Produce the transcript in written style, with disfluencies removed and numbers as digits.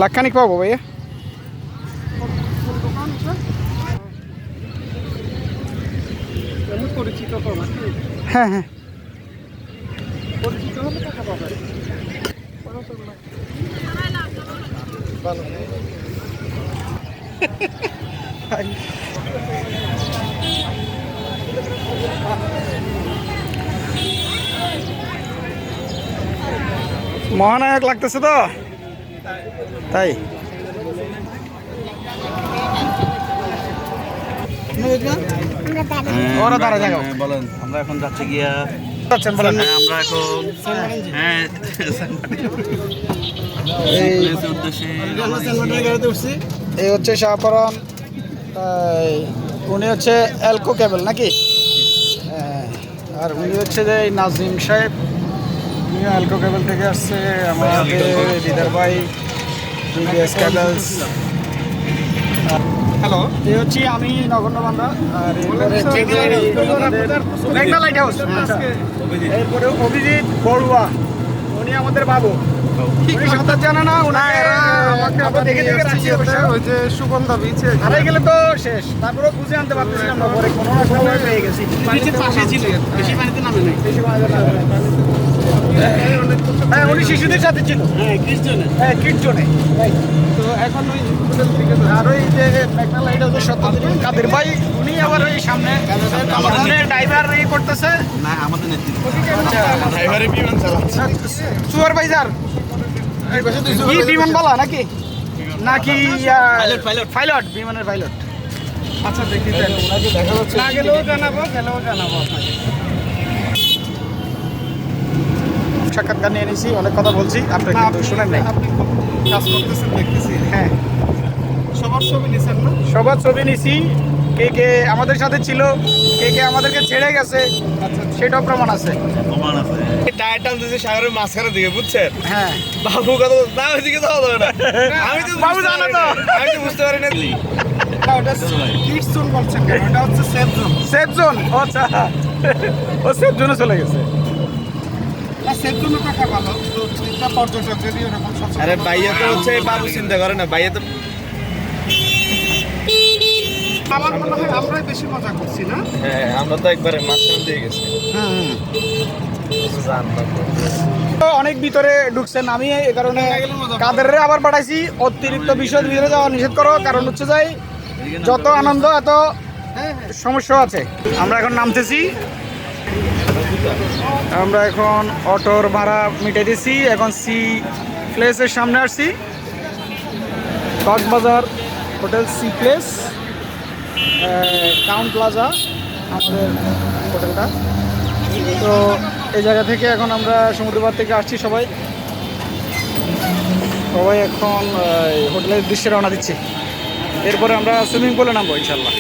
লাখখানিক পাবো ভাইয়া। পরিচিত তো নাকি? হ্যাঁ হ্যাঁ পরিচিত হলে টাকা পাবে। মহানায়ক লাগতেছে তো তাই। ওরা দাঁড়া জায়গা বলেন, আমরা এখন যাচ্ছি গিয়া বলেন। আমরা এখন হ্যাঁ উদ্দেশ্যে এই হচ্ছে শাহপরান, উনি হচ্ছে অ্যালকো কেবল নাকি? হ্যাঁ, আর উনি হচ্ছে যে এই নাজিম সাহেব, উনিও অ্যালকো কেবল থেকে আসছে। আমাদের দিদার ভাই টিভিএস কেবলস। হ্যালো, এই হচ্ছে আমি নগণ্য বান্ধা। আর মেঘনা লাইট হাউস। এরপরে অভিজিৎ বড়ুয়া, উনি আমাদের বাবু। উনি সাঁতার জানে না, আমাকে দেখে দেখে রাখছি। ওই যে সুগন্ধা বিচে হারাই গেলে তো শেষ, তারপরেও খুঁজে আনতে পারতেছিলাম না। পরে কোনো না কোনো পেয়ে গেছি। পাশে ছিল, বেশি পানিতে নামে নাই। হ্যাঁ, উনি শিশুদের সাথে ছিল। হ্যাঁ, কিসজনে? হ্যাঁ, কিড জোনে। তো এখন ওই হোটেল থেকে আর ওই যে মেঘনা লাইট হাউসের সত্যজিৎ কাদের ভাই, উনি আবার ওই সামনে আমাদের ড্রাইভার করতেছে। না আমাদের নেতৃত্ব ড্রাইভারে বিমান চালাচ্ছে। সুপারভাইজার কি বিমান বলা নাকি নাকি পাইলট, বিমানের পাইলট। আচ্ছা, দেখি দেন। ওনাকে দেখা যাচ্ছে। না গেলেও জানাবো, গেলেও জানাবো আপনাকে। সাক্ষাৎকার নিয়ে নিয়েছি, অনেক কথা বলছি, আপনি কিন্তু শুনেন নাই। আপনি কাজ করতেছেন দেখতেছি। হ্যাঁ, সবার ছবি নিছেন না? সবার ছবি নিছি। কে কে আমাদের সাথে ছিল, কে কে আমাদেরকে ছেড়ে গেছে, সেটাও প্রমাণ আছে। প্রমাণ আছে। টায়ার টানতেছে সাগরের মাঝখানের দিকে, বুঝছেন? হ্যাঁ, বাবু কথা না, ওইদিকে যাওয়া যাবে না। আমি তো বাবু জানো তো। আমি তো বুঝতে পারি না। ওটা কিডস জোন বলছেন কেন? ওটা হচ্ছে সেফ জোন। Safe zone. আচ্ছা, ও সেফ জোনে চলে গেছে। না, সেফ জোনে টাকা ভালো। তো চিন্তা পর্যটক যদি ওরকম সচেতন। আরে ভাইয়া তো হচ্ছে বাবু চিন্তা করে না, ভাইয়া তো আমার মনে হয় আমরাই বেশি মজা করছি না? হ্যাঁ, আমরা তো একবারে মাঝখান দিয়ে গেছি। তো অনেক ভিতরে ঢুকছেন, আমি এই কারণে কাদের আবার পাঠাইছি। অতিরিক্ত বিষয় ভিতরে যাওয়া নিষেধ করো, কারণ হচ্ছে যাই যত আনন্দ এত সমস্যা আছে। আমরা এখন নামতেছি, আমরা এখন অটোর ভাড়া মিটাই দিয়েছি। এখন সি প্লেসের সামনে আসছি, Cox's Bazar hotel sea place, town plaza আমাদের হোটেলটা। তো এই জায়গা থেকে এখন আমরা সমুদ্রপাড় থেকে আসছি সবাই এখন হোটেলের দৃশ্যে রওনা দিচ্ছি। এরপরে আমরা সুইমিং পুলে নামবো ইনশাল্লাহ।